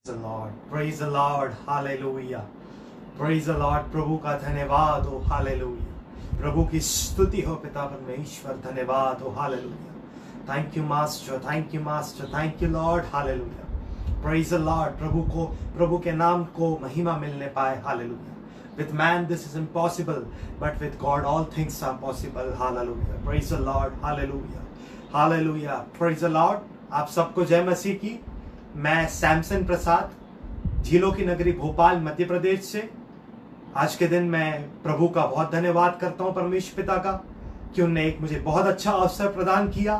the Lord, praise the Lord, hallelujah, praise the Lord। प्रभु का धन्यवाद हो, hallelujah। प्रभु की स्तुति हो पिता परमेश्वर, धन्यवाद हो, hallelujah। Thank you master, thank you master, thank you Lord, hallelujah, praise the Lord। प्रभु के नाम को महिमा मिलने पाए, hallelujah। With man this is impossible, but with God all things are possible, hallelujah, praise the Lord, hallelujah, hallelujah, praise the Lord। आप सबको जय मसीह की। मैं सैमसन प्रसाद, झीलों की नगरी भोपाल मध्य प्रदेश से। आज के दिन मैं प्रभु का बहुत धन्यवाद करता हूं, परमेश्वर पिता का, कि उन्होंने एक मुझे बहुत अच्छा अवसर प्रदान किया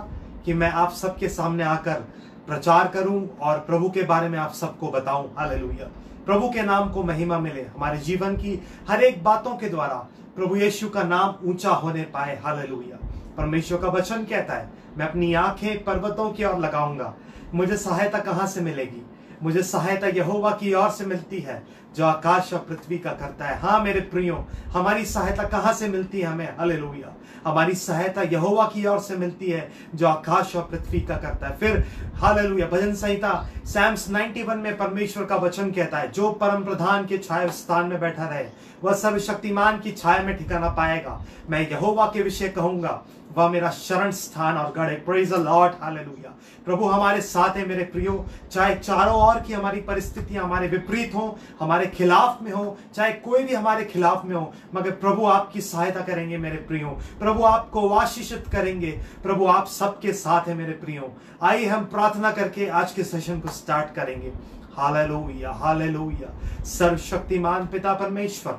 कि मैं आप सबके सामने आकर प्रचार करूं और प्रभु के बारे में आप सबको बताऊं, हालेलुया। प्रभु के नाम को महिमा मिले, हमारे जीवन की हर एक बातों के द्वारा प्रभु यीशु का नाम ऊंचा होने पाए, हालेलुया। परमेश्वर का वचन कहता है, मैं अपनी आंखें पर्वतों की ओर लगाऊंगा, मुझे सहायता कहां से मिलेगी? मुझे सहायता यहोवा की ओर से मिलती है, जो आकाश और पृथ्वी का करता है। हाँ मेरे प्रियो, हमारी सहायता कहां से मिलती है हमें? हालेलुया। हमारी सहायता यहोवा की ओर से मिलती है, जो आकाश और पृथ्वी का करता है। फिर हालेलुया, भजन संहिता साम्स 91 में परमेश्वर का वचन कहता है, जो परम प्रधान के छाया स्थान में बैठा रहे, वह सर्वशक्तिमान की छाया में ठिकाना पाएगा। मैं यहोवा के विषय कहूंगा, वह मेरा शरण स्थान और गढ़ है। Praise the lord, hallelujah. प्रभु हमारे साथ है मेरे प्रियो, चाहे चारों ओर की हमारी परिस्थितियां हमारे विपरीत हो, हमारे खिलाफ में हो, चाहे कोई भी हमारे खिलाफ में हो, मगर प्रभु आपकी सहायता करेंगे मेरे प्रियो। प्रभु आपको आशीषित करेंगे। प्रभु आप सबके साथ है मेरे प्रियो। आइए हम प्रार्थना करके आज के सेशन को स्टार्ट करेंगे। Hallelujah, hallelujah. सर्वशक्तिमान पिता परमेश्वर,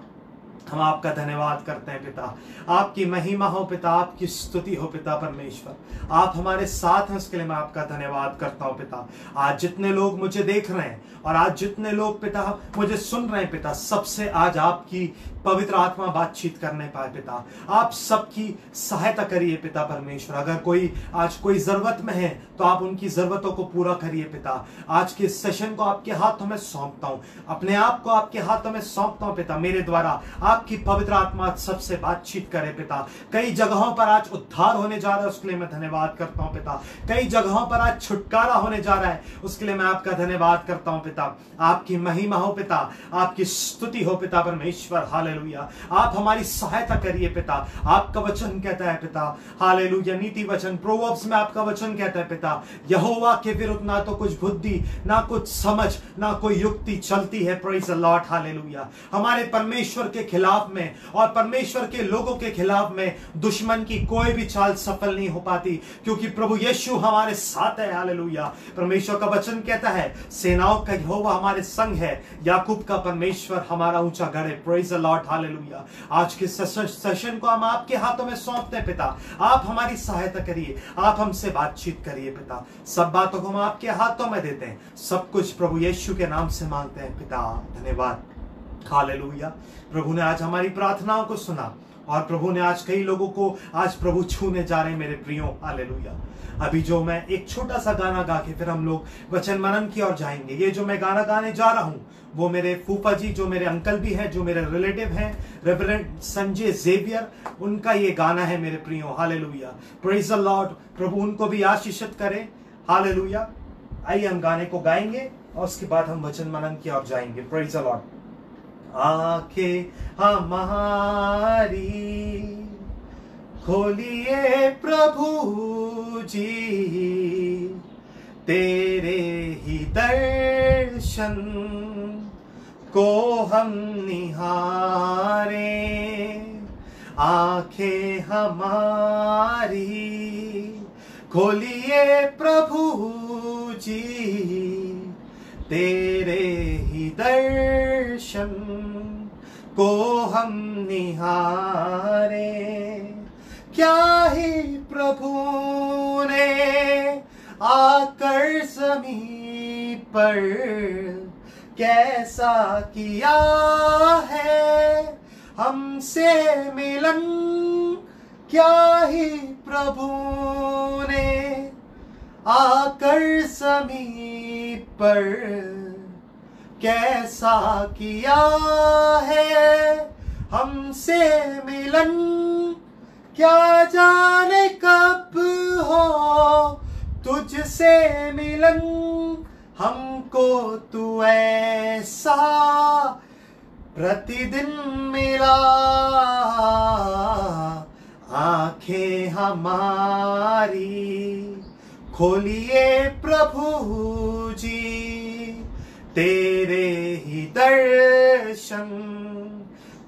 हम आपका धन्यवाद करते हैं पिता। आपकी महिमा हो पिता, आपकी स्तुति हो पिता परमेश्वर। आप हमारे साथ हैं, उसके लिए मैं आपका धन्यवाद करता हूं पिता। आज जितने लोग मुझे देख रहे हैं और आज जितने लोग पिता मुझे सुन रहे हैं पिता, सबसे आज आपकी पवित्र आत्मा बातचीत करने पाए पिता। आप सबकी सहायता करिए पिता परमेश्वर। अगर कोई आज कोई जरूरत में है तो आप उनकी जरूरतों को पूरा करिए पिता। आज के सेशन को आपके हाथों में सौंपता हूं, अपने आप को आपके हाथों में सौंपता हूं पिता। मेरे द्वारा आपकी पवित्र आत्मा सबसे बातचीत करे पिता। कई जगहों पर आज उद्धार होने जा रहा है, उसके लिए मैं धन्यवाद करता हूं पिता। कई जगहों पर आज छुटकारा होने जा रहा है, उसके लिए मैं आपका धन्यवाद करता हूं पिता। आपकी महिमा हो पिता, आपकी स्तुति हो पिता परमेश्वर, हालेलुया। आप हमारी सहायता करिए पिता। आपका वचन कहता है पिता, हालेलुया, नीति वचन प्रोवर्ब्स में आपका वचन कहता है पिता, यहोवा के विरुद्ध ना तो कुछ बुद्धि, ना कुछ समझ, ना कोई युक्ति चलती है। Praise the lord, hallelujah. हमारे परमेश्वर के खिलाफ में और परमेश्वर के लोगों के खिलाफ में दुश्मन की कोई भी चाल सफल नहीं हो पाती, क्योंकि प्रभु यीशु हमारे साथ है, हालेलुया। परमेश्वर का वचन कहता है, सेनाओं का यहोवा हमारे संग है, याकूब का परमेश्वर हमारा ऊंचा गढ़ है। Praise the lord, hallelujah. आज के सेशन को हम आपके हाथों में सौंपते हैं पिता। आप हमारी सहायता करिए, आप हमसे बातचीत करिए पिता। सब बातों को हम आपके हाथों में देते हैं, सब कुछ प्रभु यीशु के नाम से मांगते हैं पिता, धन्यवाद, हालेलुया। प्रभु ने आज हमारी प्रार्थनाओं को सुना और प्रभु ने आज कई लोगों को आज प्रभु छूने जा रहे हैं मेरे प्रियो, हालेलुया। अभी जो मैं एक छोटा सा गाना गा के फिर हम लोग वचन मनन की ओर जाएंगे। ये जो मैं गाना गाने जा रहा हूं वो मेरे फूफा जी, जो मेरे अंकल भी हैं, जो मेरे रिलेटिव हैं, रेवरेंड संजय जेवियर, उनका ये गाना है मेरे प्रियो, हालेलुया। Praise the lord. प्रभु उनको भी आशीषित करे, हालेलुया। आइए हम गाने को गाएंगे और उसके बाद हम वचन मनन की ओर जाएंगे। Praise the Lord. आंखें हमारी खोलिए प्रभु जी, तेरे ही दर्शन को हम निहारे। आंखें हमारी खोलिए प्रभु जी, तेरे ही दर्शन को हम निहारे। क्या ही प्रभु ने आकर ज़मीन पर कैसा किया है हमसे मिलन। क्या ही प्रभु ने आकर ज़मीन पर कैसा किया है हमसे मिलन। क्या जाने कब हो तुझसे मिलन, हमको तू ऐसा प्रतिदिन मिला, आंखें हमारी खोलिए प्रभु जी, तेरे ही दर्शन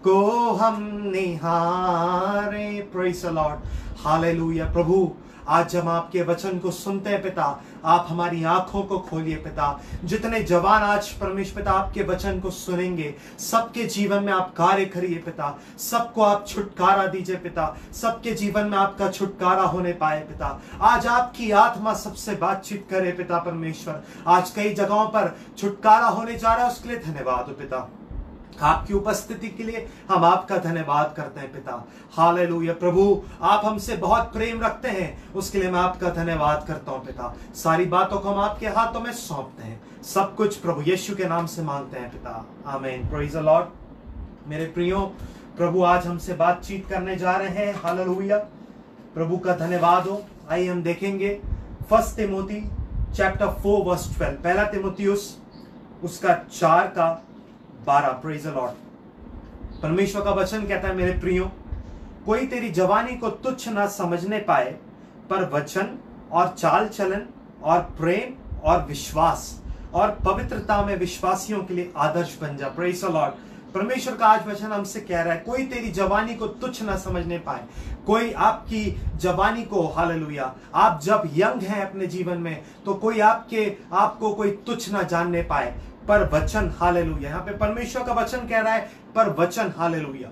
को हम निहारे। Praise the lord, hallelujah. प्रभु आज जब आपके वचन को सुनते हैं पिता, आप हमारी आंखों को खोलिए पिता। जितने जवान आज परमेश्वर पिता आपके वचन को सुनेंगे, सबके जीवन में आप कार्य करिए पिता, सबको आप छुटकारा दीजिए पिता, सबके जीवन में आपका छुटकारा होने पाए पिता। आज आपकी आत्मा सबसे बातचीत करे पिता परमेश्वर। आज कई जगहों पर छुटकारा होने जा रहा है, उसके लिए धन्यवाद हो पिता। आपकी उपस्थिति के लिए हम आपका धन्यवाद करते हैं पिता। हालेलुया। प्रभु आप हमसे बहुत प्रेम रखते हैं, उसके लिए मैं आपका धन्यवाद करता हूं पिता। सारी बातों को हम आपके हाथों में सौंपते हैं, सब कुछ प्रभु यीशु के नाम से मांगते हैं पिता, आमीन। Praise the Lord. मेरे प्रियो, प्रभु आज हमसे बातचीत करने जा रहे हैं। हालेलुया, प्रभु का धन्यवाद हो। आइए हम देखेंगे 1 तिमोथी चैप्टर 4 वर्स 12, पहला तिमोथियुस उसका 4 का 12। Praise the Lord. परमेश्वर का वचन कहता है, मेरे प्रियो, कोई तेरी जवानी को तुच्छ ना समझने पाए, पर वचन और चाल चलन और प्रेम और विश्वास और पवित्रता में विश्वासियों के लिए आदर्श बन जा। Praise the Lord. परमेश्वर का आज वचन हमसे कह रहा है, कोई तेरी जवानी को तुच्छ ना समझने पाए। कोई आपकी जवानी को, हालेलुया, आप जब यंग हैं अपने जीवन में, तो कोई आपको कोई तुच्छ ना जानने पाए, पर वचन, हालेलुया। यहाँ पे परमेश्वर का वचन कह रहा है, पर वचन, हालेलुया।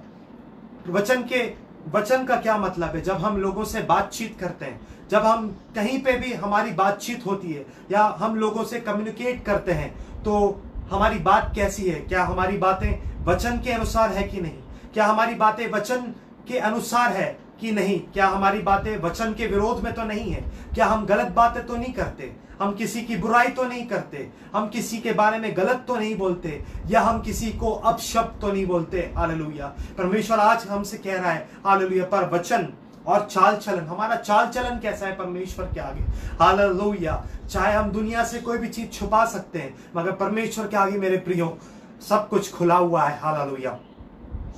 वचन का क्या मतलब है? जब हम लोगों से बातचीत करते हैं, जब हम कहीं पे भी हमारी बातचीत होती है या हम लोगों से कम्युनिकेट करते हैं, तो हमारी बात कैसी है? क्या हमारी बातें वचन के अनुसार है कि नहीं? क्या हमारी बातें वचन के अनुसार है कि नहीं? क्या हमारी बातें वचन के विरोध में तो नहीं है? क्या हम गलत बातें तो नहीं करते? हम किसी की बुराई तो नहीं करते? हम किसी के बारे में गलत तो नहीं बोलते? या हम किसी को अपशब्द तो नहीं बोलते? हालेलुया। परमेश्वर आज हमसे कह रहा है, हालेलुया, पर वचन और चाल चलन, हमारा चाल चलन कैसा है परमेश्वर के आगे? हालेलुया। चाहे हम दुनिया से कोई भी चीज छुपा सकते हैं, मगर परमेश्वर के आगे मेरे प्रियो सब कुछ खुला हुआ है। हालेलुया।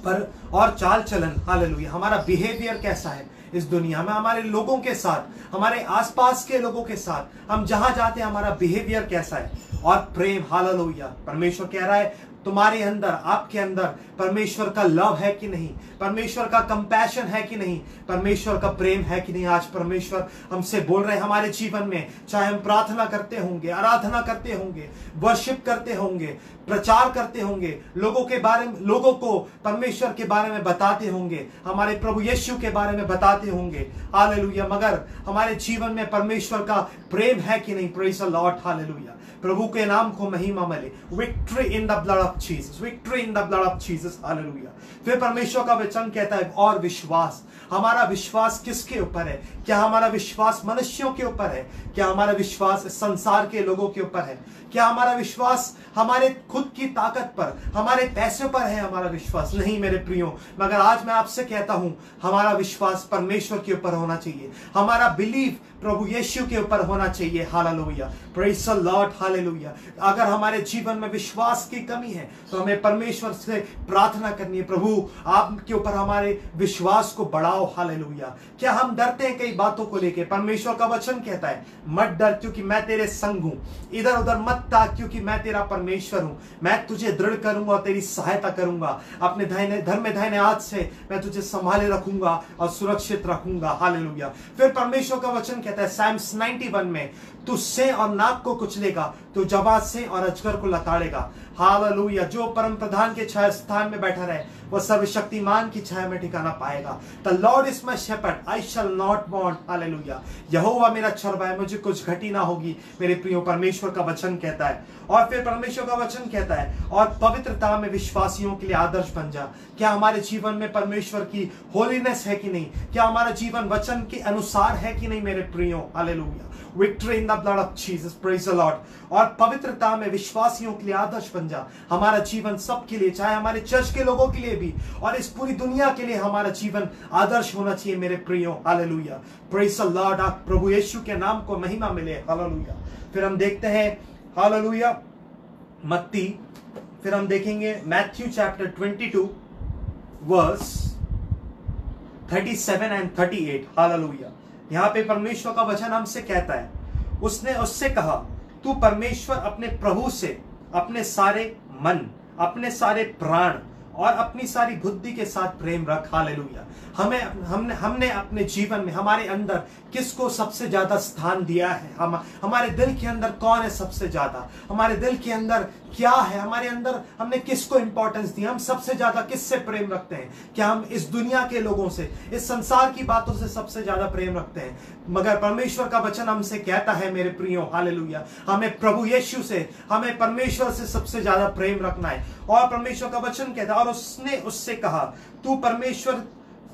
पर और चाल चलन, हालेलुया, हमारा बिहेवियर कैसा है इस दुनिया में, हमारे लोगों के साथ, हमारे आसपास के लोगों के साथ, हम जहां जाते हैं हमारा बिहेवियर कैसा है? और प्रेम, हालेलुया। परमेश्वर कह रहा है, तुम्हारे अंदर, आपके अंदर परमेश्वर का लव है कि नहीं? परमेश्वर का कंपैशन है कि नहीं? परमेश्वर का प्रेम है कि नहीं? आज परमेश्वर हमसे बोल रहे हैं, हमारे जीवन में चाहे हम प्रार्थना करते होंगे, आराधना करते होंगे, वर्शिप करते होंगे, प्रचार करते होंगे, लोगों को परमेश्वर के बारे में बताते होंगे, हमारे प्रभु यीशु के बारे में बताते होंगे, हालेलुया, मगर हमारे जीवन में परमेश्वर का प्रेम है कि नहीं? Praise the lord, hallelujah. प्रभु के नाम को महिमा मिले। Victory in the blood of Jesus, victory in the blood of Jesus, hallelujah. फिर परमेश्वर का वचन कहता है, और विश्वास। हमारा विश्वास किसके ऊपर है? क्या हमारा विश्वास मनुष्यों के ऊपर है? क्या हमारा विश्वास संसार के लोगों के ऊपर है? क्या हमारा विश्वास हमारे खुद की ताकत पर, हमारे पैसे पर है हमारा विश्वास? नहीं मेरे प्रियो, मगर आज मैं आपसे कहता हूं, हमारा विश्वास परमेश्वर के ऊपर होना चाहिए। हमारा बिलीव प्रभु यीशु के ऊपर होना चाहिए। Hallelujah, praise the lord, hallelujah. अगर हमारे जीवन में विश्वास की कमी है, तो हमें परमेश्वर से प्रार्थना करनी है, प्रभु आपके ऊपर हमारे विश्वास को बढ़ाओ। हालेलुया। क्या हम डरते हैं कई बातों को लेकर? परमेश्वर का वचन कहता है, मत डर, क्योंकि मैं तेरे संग हूं। इधर उधर मत ताक, क्योंकि मैं तेरा परमेश्वर हूं। मैं तुझे दृढ़ करूंगा और तेरी सहायता करूंगा। अपने दाहिने हाथ से मैं तुझे संभाले रखूंगा और सुरक्षित रखूंगा। हालेलुया। फिर परमेश्वर का वचन कहता है साइम्स 91 में, तू से और नाक को कुचलेगा, तू जवान से और अजगर को लताड़ेगा। हालेलुया। जो परम प्रधान के छाया स्थान में बैठा रहे, वह सर्वशक्तिमान की छाया में ठिकाना पाएगा। The lord is my shepherd, I shall not want. Hallelujah. यहोवा मेरा चरवाहा है, मुझे कुछ घटी ना होगी। मेरे प्रियो, परमेश्वर का वचन कहता है। और फिर परमेश्वर का वचन कहता है, और पवित्रता में विश्वासियों के लिए आदर्श बन जा। क्या हमारे जीवन में परमेश्वर की होलीनेस है कि नहीं? क्या हमारा जीवन वचन के अनुसार है कि नहीं मेरे प्रियो? Hallelujah. Victory in the blood of Jesus, praise the Lord. और पवित्रता में विश्वासियों के लिए आदर्श बन जा। हमारा जीवन सबके लिए, चाहे हमारे चर्च के लोगों के लिए भी और इस पूरी दुनिया के लिए, हमारा जीवन आदर्श होना चाहिए मेरे प्रियो। Hallelujah, praise the lord. प्रभु यीशु के नाम को महिमा मिले। हालेलुया। फिर हम देखते हैं हालेलुया। मत्ती, फिर हम देखेंगे Matthew chapter 22 verse 37 and 38। Hallelujah. यहां पे परमेश्वर का वचन हमसे कहता है, उसने उससे कहा, तू परमेश्वर अपने प्रभु से अपने सारे मन, अपने सारे प्राण और अपनी सारी बुद्धि के साथ प्रेम रख। हालेलुया। हमने अपने जीवन में हमारे अंदर किसको सबसे ज्यादा स्थान दिया है? हमारे दिल के अंदर कौन है सबसे ज्यादा? हमारे दिल के अंदर क्या है? हमारे अंदर हमने किसको इंपॉर्टेंस दी? हम सबसे ज्यादा किससे प्रेम रखते हैं? क्या हम इस दुनिया के लोगों से, इस संसार की बातों से सबसे ज्यादा प्रेम रखते हैं? मगर परमेश्वर का वचन हमसे कहता है मेरे प्रियो, हालेलुया, हमें प्रभु यीशु से, हमें परमेश्वर से सबसे ज्यादा प्रेम रखना है। और परमेश्वर का वचन कहता है, और उसने उससे कहा, तू परमेश्वर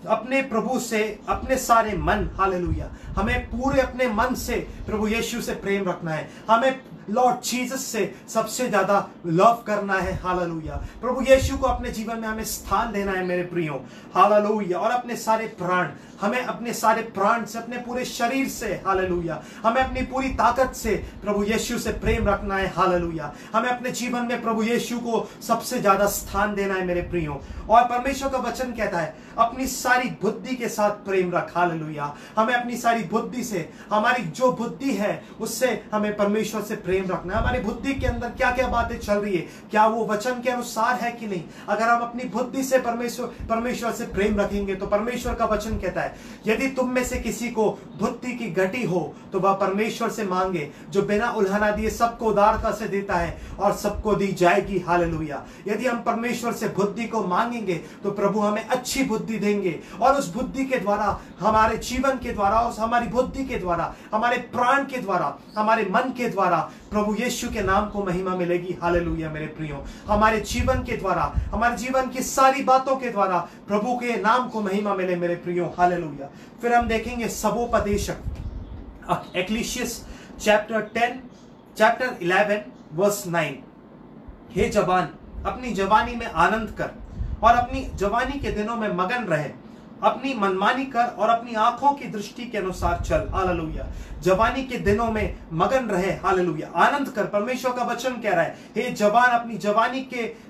अपने प्रभु से अपने सारे मन, हालेलुया, हमें पूरे अपने मन से प्रभु यीशु से प्रेम रखना है। हमें लॉर्ड जीसस से सबसे ज्यादा लव करना है। हालेलुया। प्रभु यीशु को अपने जीवन में हमें स्थान देना है मेरे प्रियो, हालेलुया। और अपने सारे प्राण, हमें अपने सारे प्राण से, अपने पूरे शरीर से, हालेलुया, हमें अपनी पूरी ताकत से प्रभु यीशु से प्रेम रखना है। हालेलुया। हमें अपने जीवन में प्रभु यीशु को सबसे ज्यादा स्थान देना है मेरे प्रियो। और परमेश्वर का वचन कहता है, अपनी सारी बुद्धि के साथ प्रेम रख। हालेलुया। हमें अपनी सारी बुद्धि से, हमारी जो बुद्धि है उससे हमें परमेश्वर से प्रेम रखना है। हमारी बुद्धि के अंदर क्या क्या बातें चल रही है, क्या वो वचन के अनुसार है कि नहीं? अगर हम अपनी बुद्धि से परमेश्वर से प्रेम रखेंगे तो परमेश्वर का वचन कहता है, यदि तुम में से किसी को बुद्धि की घटी हो तो वह परमेश्वर से मांगे, जो बिना उल्हाना दिए सबको उदारता से देता है और सबको दी जाएगी। हालेलुया। यदि हम परमेश्वर से बुद्धि को मांगेंगे तो प्रभु हमें अच्छी बुद्धि देंगे, और उस बुद्धि के द्वारा, हमारे जीवन के द्वारा, उस हमारी बुद्धि के द्वारा, हमारे प्राण के द्वारा, हमारे मन के द्वारा प्रभु यीशु के नाम को महिमा मिलेगी। हालेलुया मेरे प्रियो। हमारे जीवन के द्वारा, हमारे जीवन की सारी बातों के द्वारा प्रभु के नाम को महिमा मिले मेरे प्रियो। हालेलुया। फिर हम देखेंगे सबोपदेशक, एक्लीसियस चैप्टर 11 वर्स 9। हे जवान, अपनी जवानी में आनंद कर और अपनी जवानी के दिनों में मगन रहे, अपनी मनमानी कर और अपनी आंखों की दृष्टि के अनुसार चल। हालेलुया। जवानी के दिनों में मगन रहे, हालेलुया, आनंद कर। परमेश्वर का वचन कह रहा है, हे जवान, अपनी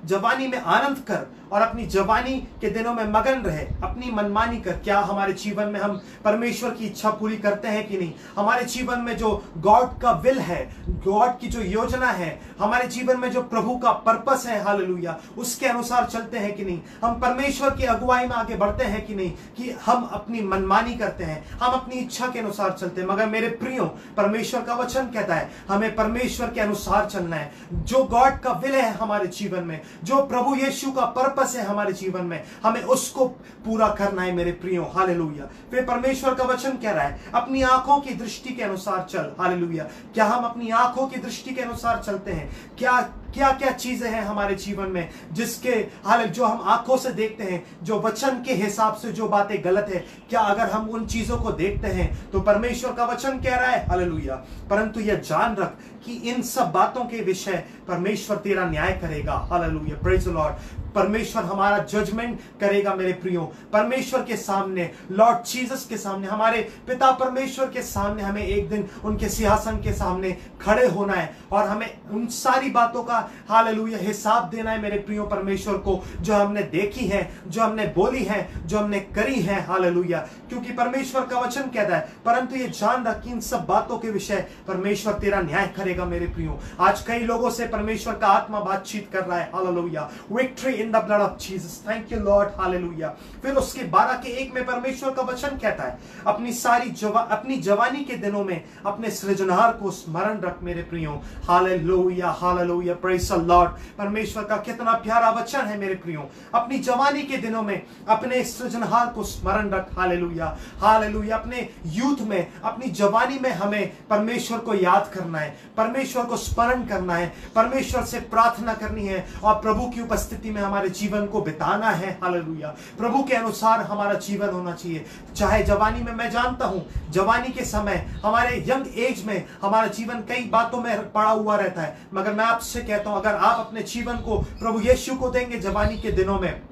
जवानी में आनंद कर और अपनी जवानी के दिनों में मगन रहे, अपनी मनमानी कर। क्या हमारे जीवन में हम परमेश्वर की इच्छा पूरी करते हैं कि नहीं? हमारे जीवन में जो गॉड का विल है, गॉड की जो योजना है, हमारे जीवन में जो प्रभु का पर्पस है, हालेलुया, उसके अनुसार चलते हैं कि नहीं? हम परमेश्वर की अगुवाई में आगे बढ़ते हैं कि नहीं, कि हम अपनी मनमानी करते हैं, हम अपनी इच्छा के अनुसार चलते हैं? मगर मेरे प्रियो, परमेश्वर का वचन कहता है हमें परमेश्वर के अनुसार चलना है। जो गॉड का विल है हमारे जीवन में, जो प्रभु यीशु का पर्पस है हमारे जीवन में, हमें उसको पूरा करना है मेरे प्रियो। हालेलुया। फिर परमेश्वर का वचन कह रहा है, अपनी आंखों की दृष्टि के अनुसार चल। हालेलुया। क्या हम अपनी आंखों की दृष्टि के अनुसार चलते हैं? क्या क्या क्या चीजें हैं हमारे जीवन में जिसके हाल जो हम आंखों से देखते हैं, जो वचन के हिसाब से जो बातें गलत है, क्या अगर हम उन चीजों को देखते हैं तो परमेश्वर का वचन कह रहा है, हालेलुया, परंतु यह जान रख कि इन सब बातों के विषय परमेश्वर तेरा न्याय करेगा। Hallelujah, praise the Lord. परमेश्वर हमारा जजमेंट करेगा मेरे प्रियो। परमेश्वर के सामने, लॉर्ड जीसस के सामने, हमारे पिता परमेश्वर के सामने हमें एक दिन उनके सिंहासन के सामने खड़े होना है और हमें उन सारी बातों का, हालेलुया, हिसाब देना है मेरे प्रियो परमेश्वर को, जो हमने देखी है, जो हमने बोली है, जो हमने करी है। हालेलुया। क्योंकि परमेश्वर का वचन कहता है, परंतु ये जान रख कि इन सब बातों के विषय परमेश्वर तेरा न्याय करेगा मेरे प्रियो। आज कई लोगों से परमेश्वर का आत्मा बातचीत कर रहा है। Hallelujah. Victory in the blood of Jesus. Thank you Lord. Hallelujah. फिर उसके 12:1 में परमेश्वर का वचन कहता है, अपनी जवानी के दिनों में अपने सृजनहार को स्मरण रख मेरे प्रियो। Hallelujah, hallelujah, praise the Lord. परमेश्वर का कितना प्यारा वचन है मेरे प्रियो। अपनी जवानी के दिनों में अपने सृजनहार को स्मरण रख। Hallelujah, hallelujah. अपने यूथ में, अपनी जवानी में हमें परमेश्वर को याद करना है, परमेश्वर को स्मरण करना है, परमेश्वर से प्रार्थना करनी है और प्रभु की उपस्थिति में हमारे जीवन को बिताना है। हालेलुया। प्रभु के अनुसार हमारा जीवन होना चाहिए। चाहे जवानी में, मैं जानता हूं जवानी के समय, हमारे यंग एज में हमारा जीवन कई बातों में पड़ा हुआ रहता है, मगर मैं आपसे कहता हूं, अगर आप अपने जीवन को प्रभु यीशु को देंगे जवानी के दिनों में,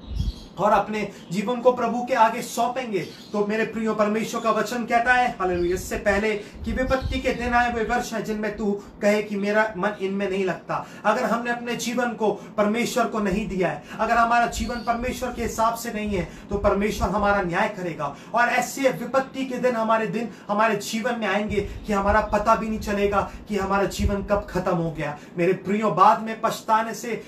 और अपने जीवन को प्रभु के आगे सौंपेंगे, तो मेरे प्रियो परमेश्वर का वचन कहता है हालेलुया, इससे पहले कि विपत्ति के दिन आए वे वर्ष है जिनमें तू कहे कि मेरा मन इनमें नहीं लगता। अगर हमने अपने जीवन को परमेश्वर को नहीं दिया है, अगर हमारा जीवन परमेश्वर के हिसाब से नहीं है, तो परमेश्वर हमारा न्याय करेगा। और ऐसे विपत्ति के दिन हमारे जीवन में आएंगे कि हमारा पता भी नहीं चलेगा कि हमारा जीवन कब खत्म हो गया। मेरे प्रियो, बाद में पछताने से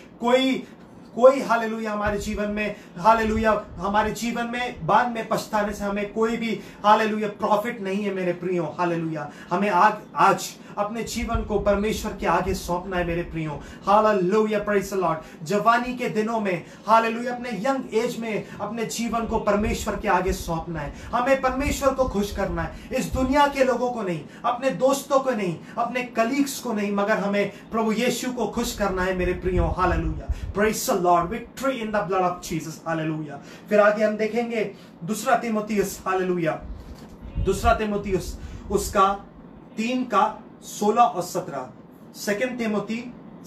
कोई हालेलुया हमारे जीवन में, हालेलुया हमारे जीवन में बाद में पछताने से हमें कोई भी हालेलुया प्रॉफिट नहीं है मेरे प्रियो। हालेलुया, हमें आज अपने जीवन को परमेश्वर के आगे सौंपना है मेरे प्रियो। Hallelujah, praise the Lord. जवानी के दिनों में हालेलुया, अपने यंग एज में अपने जीवन को परमेश्वर के आगे सौंपना है। हमें परमेश्वर को खुश करना है, इस दुनिया के लोगों को नहीं, अपने दोस्तों को नहीं, अपने कलीग्स को नहीं, मगर हमें प्रभु यीशु को खुश करना है मेरे प्रियो। Hallelujah, praise the Lord. Victory in the blood of Jesus. Hallelujah. फिर आगे हम देखेंगे दूसरा तीमुथियुस, हालेलुया, दूसरा तीमुथियुस उसका 3 का 16 और 17। सेकंड तीमुथी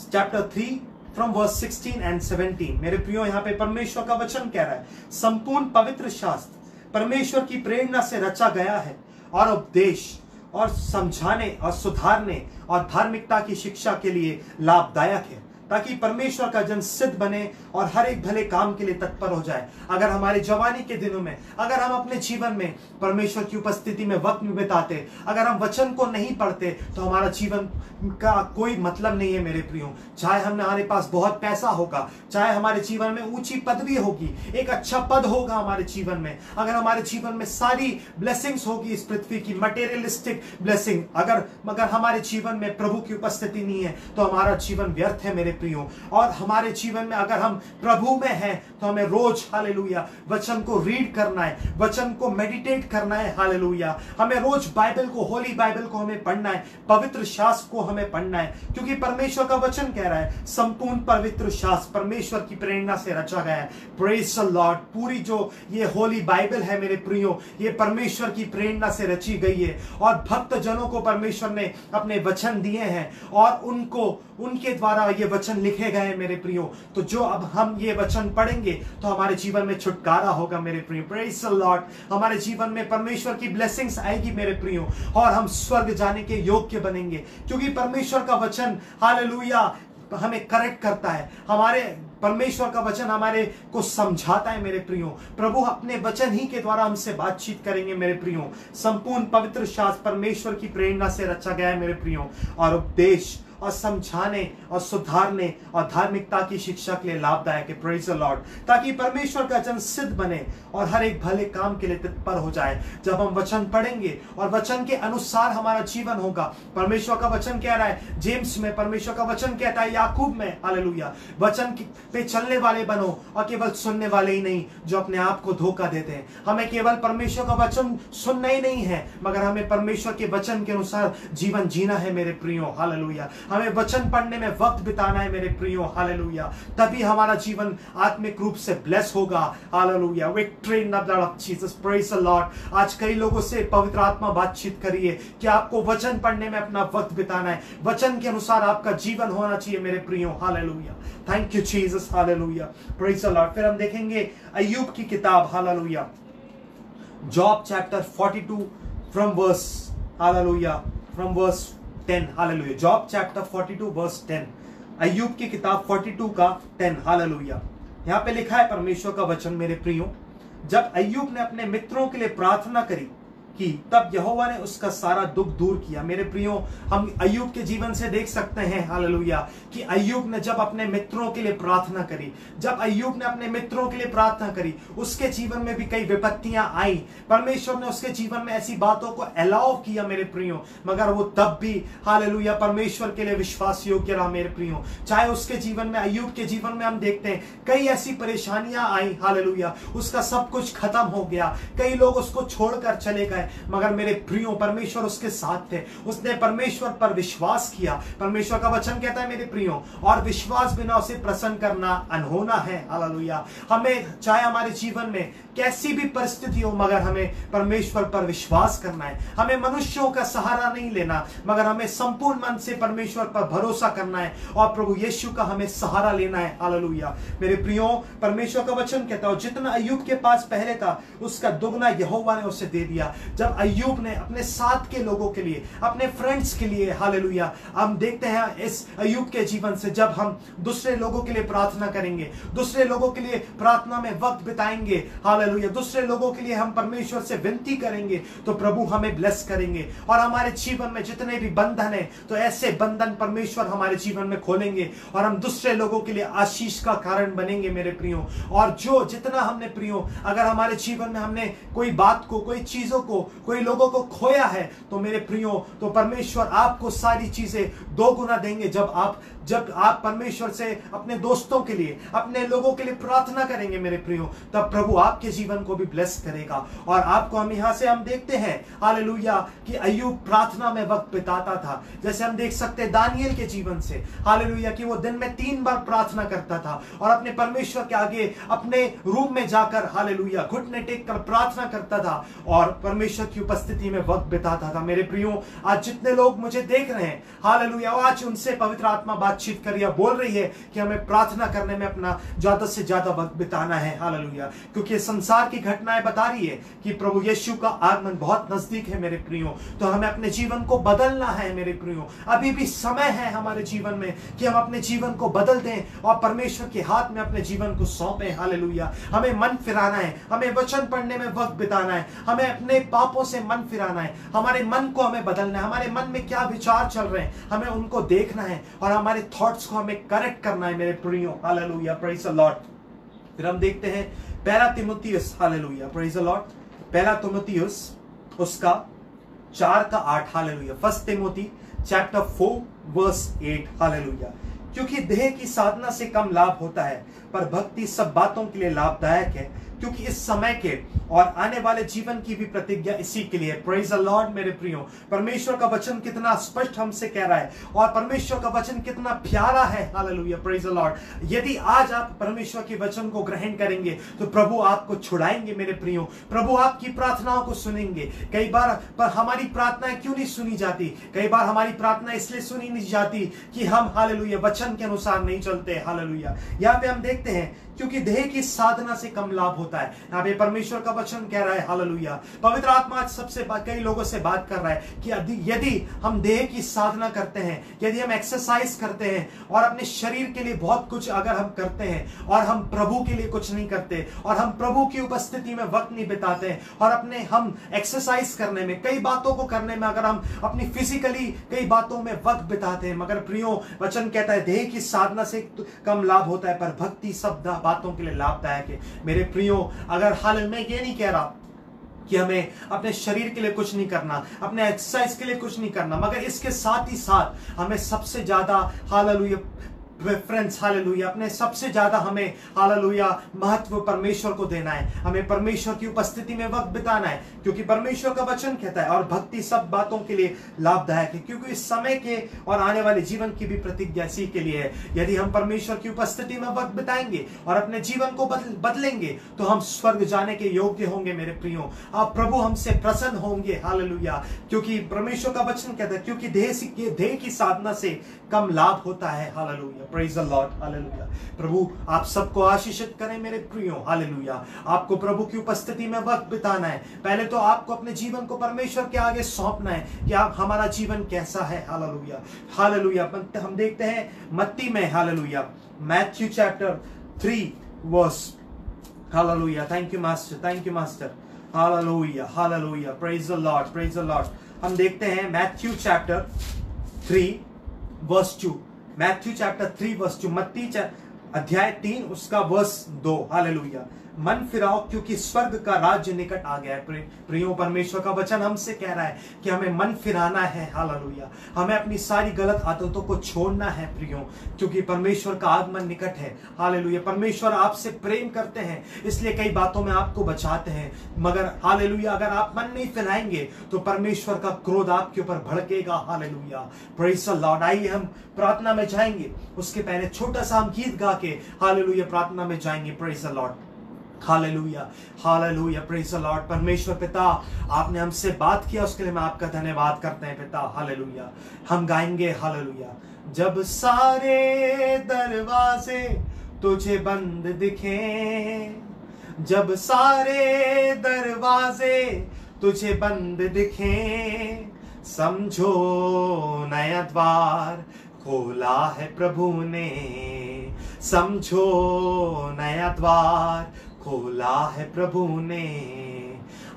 चैप्टर 3 फ्रॉम वर्स 16 एंड 17। मेरे प्रियो, यहाँ पे परमेश्वर का वचन कह रहा है, संपूर्ण पवित्र शास्त्र परमेश्वर की प्रेरणा से रचा गया है और उपदेश और समझाने और सुधारने और धार्मिकता की शिक्षा के लिए लाभदायक है, ताकि परमेश्वर का जन सिद्ध बने और हर एक भले काम के लिए तत्पर हो जाए। अगर हमारे जवानी के दिनों में, अगर हम अपने जीवन में परमेश्वर की उपस्थिति में वक्त में बिताते, अगर हम वचन को नहीं पढ़ते, तो हमारा जीवन का कोई मतलब नहीं है मेरे प्रियो। चाहे हमारे पास बहुत पैसा होगा, चाहे हमारे जीवन में ऊंची पदवी होगी, एक अच्छा पद होगा हमारे जीवन में, अगर हमारे जीवन में सारी ब्लेसिंग्स होगी इस पृथ्वी की मटेरियलिस्टिक ब्लेसिंग, मगर हमारे जीवन में प्रभु की उपस्थिति नहीं है, तो हमारा जीवन व्यर्थ है मेरे प्रियो। और हमारे जीवन में अगर हम प्रभु में हैं, तो हमें रोज हालेलुया वचन को रीड करना है, वचन को मेडिटेट करना है। हालेलुया, हमें रोज बाइबल को, होली बाइबल को हमें पढ़ना है, पवित्र शास्त्र को हमें पढ़ना है, क्योंकि परमेश्वर का वचन कह रहा है संपूर्ण पवित्र शास्त्र परमेश्वर की प्रेरणा से रचा गया है। Praise the Lord. पूरी जो ये होली बाइबल है मेरे प्रियो, ये परमेश्वर की प्रेरणा से रची गई है, और भक्त जनों को परमेश्वर ने अपने वचन दिए हैं, और उनके द्वारा ये वचन लिखे गए मेरे प्रियो। तो जो अब हम ये वचन पढ़ेंगे, तो हमारे जीवन में छुटकारा होगा मेरे प्रियो। Praise the Lord. हमारे जीवन में परमेश्वर की ब्लेसिंग्स आएगी मेरे प्रियो, और हम स्वर्ग जाने के योग्य बनेंगे, क्योंकि परमेश्वर का वचन हालेलुया हमें करेक्ट करता है। हमारे परमेश्वर का वचन हमारे को समझाता है मेरे प्रियो। प्रभु अपने वचन ही के द्वारा हमसे बातचीत करेंगे मेरे प्रियो। संपूर्ण पवित्र शास्त्र परमेश्वर की प्रेरणा से रचा गया है मेरे प्रियो, और उपदेश और समझाने और सुधारने और धार्मिकता की शिक्षा के लिए लाभदायक है। Praise the Lord. ताकि परमेश्वर का जन सिद्ध बने और हर एक भले काम के लिए तत्पर हो जाए। जब हम वचन पढ़ेंगे और वचन के अनुसार हमारा जीवन होगा, परमेश्वर का वचन कह रहा है जेम्स में, परमेश्वर का वचन कहता है याकूब में, हालेलुया, वचन पे चलने वाले बनो और केवल सुनने वाले ही नहीं जो अपने आप को धोखा देते हैं। हमें केवल परमेश्वर का वचन सुनना ही नहीं है, मगर हमें परमेश्वर के वचन के अनुसार जीवन जीना है मेरे प्रियो। हालेलुया। हमें वचन पढ़ने में वक्त बिताना है मेरे प्रियो। हालेलुया। तभी हमारा जीवन आत्मिक रूप से ब्लेस होगा। Hallelujah. Victory in the blood of Jesus. Praise the Lord. आज कई लोगों से पवित्र आत्मा बातचीत करिए कि आपको वचन पढ़ने में अपना वक्त बिताना है, वचन के अनुसार आपका जीवन होना चाहिए मेरे प्रियो। Hallelujah. Thank you Jesus. Hallelujah. Praise the lord. फिर हम देखेंगे अय्यूब की किताब, hallelujah, Job chapter 42 from verse, hallelujah, from verse 10, hallelujah. Job chapter 42 verse 10, Ayyub की किताब 42 का 10, हालेलुया। यहां पे लिखा है परमेश्वर का वचन मेरे प्रियो, जब अय्यूब ने अपने मित्रों के लिए प्रार्थना करी कि तब यहोवा ने उसका सारा दुख दूर किया। मेरे प्रियो, हम अय्यूब के जीवन से देख सकते हैं हालेलुया कि अय्यूब ने जब अपने मित्रों के लिए प्रार्थना करी, जब अय्यूब ने अपने मित्रों के लिए प्रार्थना करी, उसके जीवन में भी कई विपत्तियां आई। परमेश्वर ने उसके जीवन में ऐसी बातों को अलाउ किया मेरे प्रियो, मगर वो तब भी हालेलुया परमेश्वर के लिए विश्वास योग्य रहा मेरे प्रियो। चाहे उसके जीवन में, अय्यूब के जीवन में हम देखते हैं कई ऐसी परेशानियां आई, हालेलुया, उसका सब कुछ खत्म हो गया, कई लोग उसको छोड़कर चले गए, है, मगर मेरे प्रियो परमेश्वर उसके साथ थे। उसने परमेश्वर पर विश्वास किया। परमेश्वर का वचन कहता है मेरे प्रियो, और विश्वास बिना उसे प्रसन्न करना अनहोना है। हालेलुया। हमें चाहे हमारे जीवन में कैसी भी परिस्थिति हो, मगर हमें परमेश्वर पर विश्वास करना है। हमें मनुष्यों का सहारा नहीं लेना, मगर हमें संपूर्ण मन से परमेश्वर पर भरोसा करना है और प्रभु यीशु का हमें सहारा लेना है। हालेलुया। मेरे प्रियो, परमेश्वर का वचन कहता है जितना अय्यूब के पास पहले था उसका दुगना यहोवा ने उसे दे दिया। जब अय्यूब ने अपने साथ के लोगों के लिए, अपने फ्रेंड्स के लिए, हालेलुया, हम देखते हैं इस अय्यूब के जीवन से, जब हम दूसरे लोगों के लिए प्रार्थना करेंगे, दूसरे लोगों के लिए प्रार्थना में वक्त बिताएंगे, हालेलुया, दूसरे लोगों के लिए हम परमेश्वर से विनती करेंगे, तो प्रभु हमें ब्लेस करेंगे। और हमारे जीवन में जितने भी बंधन है, तो ऐसे बंधन परमेश्वर हमारे जीवन में खोलेंगे और हम दूसरे लोगों के लिए आशीष का कारण बनेंगे मेरे प्रियो। और जो जितना हमने प्रियो, अगर हमारे जीवन में हमने कोई बात को, कोई चीजों को, कोई लोगों को खोया है, तो मेरे प्रियो, तो परमेश्वर आपको सारी चीजें दो गुना देंगे। जब आप परमेश्वर से अपने दोस्तों के लिए, अपने लोगों के लिए प्रार्थना करेंगे मेरे प्रियो, तब प्रभु आपके जीवन को भी ब्लेस करेगा। और आपको हम यहां से हम देखते हैं, हालेलुया, कि अय्यूब प्रार्थना में वक्त बिताता था। जैसे हम देख सकते हैं दानियेल के जीवन से, हालेलुया, कि वो दिन में 3 बार प्रार्थना करता था और अपने परमेश्वर के आगे अपने रूम में जाकर, हालेलुया, घुटने टेक कर प्रार्थना करता था और परमेश्वर की उपस्थिति में वक्त बिताता था। मेरे प्रियो, आज जितने लोग मुझे देख रहे हैं, हालेलुया, आज उनसे पवित्र आत्मा बातचीत कर बोल रही है कि हमें प्रार्थना करने में अपना ज्यादा से ज्यादा वक्त बिताना है। हालेलुया, क्योंकि संसार की घटनाएं बता रही है कि प्रभु यीशु का आगमन बहुत नजदीक है मेरे प्रियो। तो हमें अपने जीवन को बदलना है मेरे प्रियो। अभी भी समय है हमारे जीवन में कि हम अपने जीवन को बदल दें और परमेश्वर के हाथ में अपने जीवन को सौंपें। हालेलुया, हमें मन फिराना है, हमें वचन पढ़ने में वक्त बिताना है, हमें अपने पापों से मन फिराना है, हमारे मन को हमें बदलना है। हमारे मन में क्या विचार चल रहे हैं हमें उनको देखना है और हमारे थॉट्स को हमें करेक्ट करना है मेरे प्रियो। Hallelujah, praise the lord. फिर हम देखते हैं पहला तीमुथियुस, हालेलुया, प्रेज द लॉर्ड, पहला तीमुथियुस उसका 4:8, हालेलुया, फर्स्ट तीमुथी चैप्टर 4 वर्स 8, हालेलुया। क्योंकि देह की साधना से कम लाभ होता है, पर भक्ति सब बातों के लिए लाभदायक है, क्योंकि इस समय के और आने वाले जीवन की भी प्रतिज्ञा इसी के लिए। प्रेज द लॉर्ड मेरे प्रियो। परमेश्वर का वचन कितना स्पष्ट हमसे कह रहा है और परमेश्वर का वचन कितना प्यारा है। Hallelujah, praise the Lord. यदि आज आप परमेश्वर के वचन को ग्रहण करेंगे तो प्रभु आपको छुड़ाएंगे मेरे प्रियो। प्रभु आपकी प्रार्थनाओं को सुनेंगे। कई बार पर हमारी प्रार्थनाएं क्यों नहीं सुनी जाती? कई बार हमारी प्रार्थना इसलिए सुनी नहीं जाती कि हम, हालेलुया, वचन के अनुसार नहीं चलते। हालेलुया, यहाँ पे हम देखते हैं क्योंकि देह की साधना से कम लाभ होता है। यहाँ पे परमेश्वर का वचन कह रहा है, हालेलुया, पवित्र आत्मा आज सबसे कई लोगों से बात कर रहा है कि यदि हम देह की साधना करते हैं, यदि हम एक्सरसाइज करते हैं और अपने शरीर के लिए बहुत कुछ अगर हम करते हैं और हम प्रभु के लिए कुछ नहीं करते और हम प्रभु की उपस्थिति में वक्त नहीं बिताते और हम एक्सरसाइज करने में, कई बातों को करने में अगर हम अपनी फिजिकली कई बातों में वक्त बिताते हैं, मगर प्रियो वचन कहता है देह की साधना से कम लाभ होता है, पर भक्ति सब बातों के लिए लाभदायक है। मेरे प्रियो, अगर हाल में ये नहीं कह रहा कि हमें अपने शरीर के लिए कुछ नहीं करना, अपने एक्सरसाइज के लिए कुछ नहीं करना, मगर इसके साथ ही साथ हमें सबसे ज्यादा, हालेलुया फ्रेंड्स, हालेलुया, अपने सबसे ज्यादा हमें, हालेलुया, महत्व परमेश्वर को देना है। हमें परमेश्वर की उपस्थिति में वक्त बिताना है, क्योंकि परमेश्वर का वचन कहता है और भक्ति सब बातों के लिए लाभदायक है, क्योंकि इस समय के और आने वाले जीवन की भी प्रतिज्ञा इसी के लिए है। यदि हम परमेश्वर की उपस्थिति में वक्त बिताएंगे और अपने जीवन को बदलेंगे तो हम स्वर्ग जाने के योग्य होंगे मेरे प्रियो। अब प्रभु हमसे प्रसन्न होंगे। हालेलुया, क्योंकि परमेश्वर का वचन कहता है क्योंकि देह की साधना से कम लाभ होता है। Hallelujah, praise the lord, hallelujah. प्रभु आप सबको आशीषित करें मेरे प्रियो। हालेलुया, आपको प्रभु की उपस्थिति में वक्त बिताना है। पहले तो आपको अपने जीवन को परमेश्वर के आगे सौंपना है कि आप, हमारा जीवन कैसा है। Hallelujah, hallelujah. हम देखते हैं मत्ती में, hallelujah, Matthew chapter 3 verse, hallelujah, thank you master, thank you master, hallelujah, hallelujah, praise the lord, praise the lord. हम देखते हैं Matthew chapter 3 verse 2, Matthew chapter 3 verse 2, Matti अध्याय 3 उसका वर्स 2, हालेलुया, मन फिराओ क्योंकि स्वर्ग का राज्य निकट आ गया है। प्रियो, परमेश्वर का वचन हमसे कह रहा है कि हमें मन फिराना है। हालेलुया, हमें अपनी सारी गलत आदतों को छोड़ना है प्रियो, क्योंकि परमेश्वर का आगमन निकट है। हालेलुया, परमेश्वर आपसे प्रेम करते हैं, इसलिए कई बातों में आपको बचाते हैं। मगर हालेलुया, अगर आप मन नहीं फिराएंगे तो परमेश्वर का क्रोध आपके ऊपर भड़केगा। Hallelujah, praise the lord. आइए हम प्रार्थना में जाएंगे, उसके पहले छोटा सा हम गीत गा के हालेलुया प्रार्थना में जाएंगे। Praise the lord, hallelujah, hallelujah, praise the Lord. परमेश्वर पिता, आपने हमसे बात किया, उसके लिए मैं आपका धन्यवाद करते हैं पिता। हालेलुया, हम गाएंगे हालेलुया। जब सारे दरवाजे तुझे बंद दिखें, जब सारे दरवाजे तुझे बंद दिखें, समझो नया द्वार खोला है प्रभु ने, समझो नया द्वार खोला है प्रभु ने।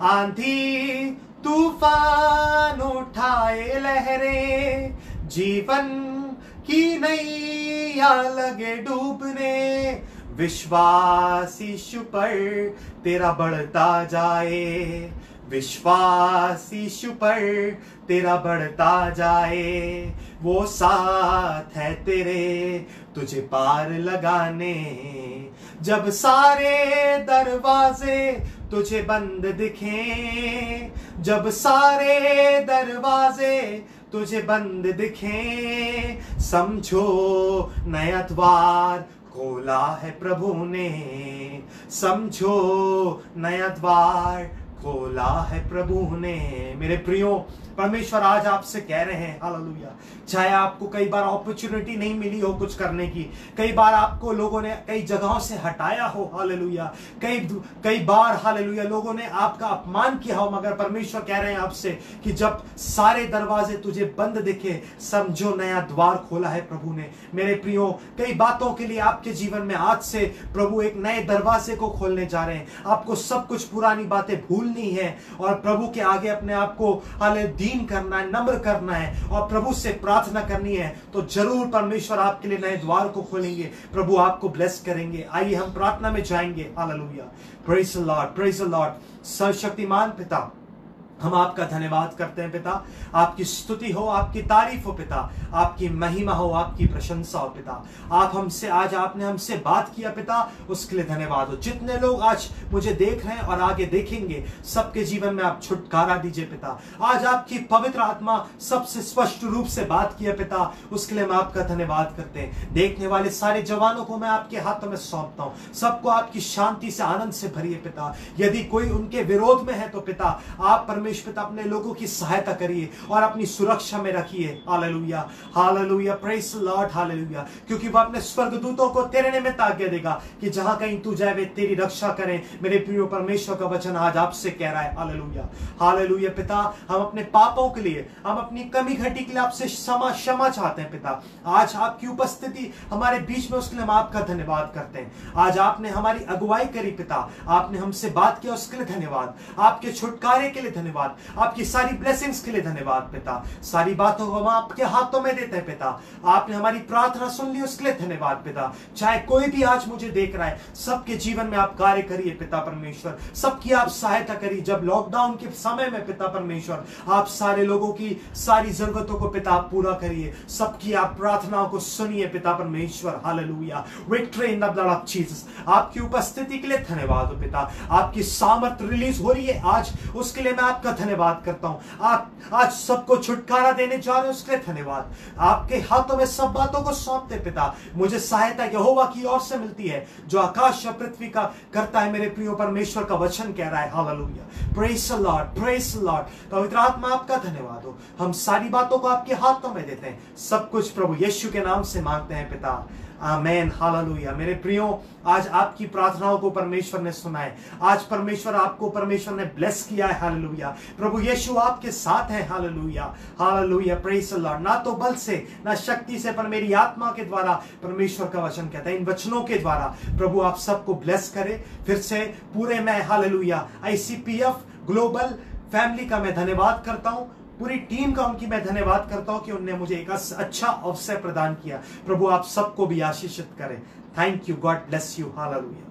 आंधी तूफान उठाए लहरें, जीवन की नैया लगे डूबने, विश्वास यीशु पर तेरा बढ़ता जाए, विश्वास यीशु पर तेरा बढ़ता जाए। वो साथ है तेरे तुझे पार लगाने, जब सारे दरवाजे तुझे बंद दिखें, जब सारे दरवाजे तुझे बंद दिखें, समझो नया द्वार खोला है प्रभु ने, समझो नया द्वार खोला है प्रभु ने। मेरे प्रियो, परमेश्वर आज आपसे कह रहे हैं हालेलुया, चाहे आपको कई बार अपॉर्चुनिटी नहीं मिली हो कुछ करने की, कई बार आपको लोगों ने कई जगहों से हटाया हो, हालेलुया, कई बार हालेलुया लोगों ने आपका अपमान किया हो, मगर परमेश्वर कह रहे हैं आपसे कि जब सारे दरवाजे तुझे बंद दिखे, समझो नया द्वार खोला है प्रभु ने। मेरे प्रियो, कई बातों के लिए आपके जीवन में आज से प्रभु एक नए दरवाजे को खोलने जा रहे हैं। आपको सब कुछ पुरानी बातें भूलनी है और प्रभु के आगे अपने आप को दीन करना है, नम्र करना है और प्रभु से प्रार्थना करनी है, तो जरूर परमेश्वर आपके लिए नए द्वार को खोलेंगे, प्रभु आपको ब्लेस करेंगे। आइए हम प्रार्थना में जाएंगे। Hallelujah, praise the Lord, praise the Lord. सर्वशक्तिमान पिता, हम आपका धन्यवाद करते हैं पिता, आपकी स्तुति हो, आपकी तारीफ हो पिता, आपकी महिमा हो, आपकी प्रशंसा हो पिता। आप हमसे आज आपने हमसे बात किया पिता, उसके लिए धन्यवाद हो। जितने लोग आज मुझे देख रहे हैं और आगे देखेंगे, सबके जीवन में आप छुटकारा दीजिए पिता। आज आपकी पवित्र आत्मा सबसे स्पष्ट रूप से बात किया पिता, उसके लिए मैं आपका धन्यवाद करते हैं। देखने वाले सारे जवानों को मैं आपके हाथों में सौंपता हूं, सबको आपकी शांति से, आनंद से भरिए पिता। यदि कोई उनके विरोध में है तो पिता आप परमेश्वर पिता अपने लोगों की सहायता करिए और अपनी सुरक्षा में रखिए। Hallelujah, hallelujah, praise the lord, hallelujah, क्योंकि वो अपने स्वर्गदूतों को तेरे निमित्त आज्ञा देगा कि जहां कहीं तू जाए वे तेरी रक्षा करें। मेरे प्रिय, परमेश्वर का वचन आज आपसे कह रहा है हालेलुया, हालेलुया पिता। हम अपने पापों के लिए, हम अपनी कमी घटी के लिए आपसे क्षमा चाहते हैं पिता। आज आपकी उपस्थिति हमारे बीच में, उसके लिए हम आपका धन्यवाद करते हैं। आज आपने हमारी अगुवाई करी पिता, आपने हमसे बात किया, उसके लिए धन्यवाद। आपके छुटकारे के लिए धन्यवाद, आपकी सारी ब्लेसिंग्स के लिए धन्यवाद पिता। सारी बातों को हम आपके हाथों में देते हैं पिता। आपने हमारी प्रार्थना सुन ली, उसके लिए धन्यवाद पिता। चाहे कोई भी आज मुझे देख रहा है, सबके जीवन में आप कार्य करिए पिता परमेश्वर, सबकी आप सहायता करिए। जब लॉकडाउन के समय में पिता परमेश्वर, आप सारे लोगों की सारी जरूरतों को पिता आप पूरा करिए, सबकी आप प्रार्थनाओं को सुनिए पिता परमेश्वर। Hallelujah, victory in the blood of Jesus. आपकी उपस्थिति के लिए धन्यवाद हो पिता। आपकी सामर्थ रिलीज हो रही है आज, उसके लिए मैं आपका धन्यवाद करता हूं। आप आज सबको छुटकारा देने जा रहे हो, उसके लिए धन्यवाद। आपके हाथों में सब बातों को सौंपते पिता। मुझे सहायता यहोवा की ओर से मिलती है, जो आकाश और पृथ्वी का करता है। मेरे प्रिय, परमेश्वर का वचन कह रहा है hallelujah, praise the Lord, praise the Lord. पवित्र आत्मा आपका धन्यवाद हो। हम सारी बातों को आपके हाथों में देते हैं, सब कुछ प्रभु यीशु के नाम से मांगते हैं पिता, आमेन, हालेलुया। मेरे प्रियो, आज आपकी प्रार्थनाओं को परमेश्वर ने सुना है। आज परमेश्वर ने ब्लेस किया है। हालेलुया, प्रभु यीशु आपके साथ है। Hallelujah, hallelujah, praise the Lord. ना तो बल से, ना शक्ति से, पर मेरी आत्मा के द्वारा, परमेश्वर का वचन कहता है। इन वचनों के द्वारा प्रभु आप सबको ब्लेस करे। फिर से पूरे मैं हालेलुया ICPF ग्लोबल फैमिली का मैं धन्यवाद करता हूं, पूरी टीम का उनकी मैं धन्यवाद करता हूं कि उन्होंने मुझे एक अच्छा अवसर प्रदान किया। प्रभु आप सबको भी आशीषित करें। Thank you, God bless you, hallelujah.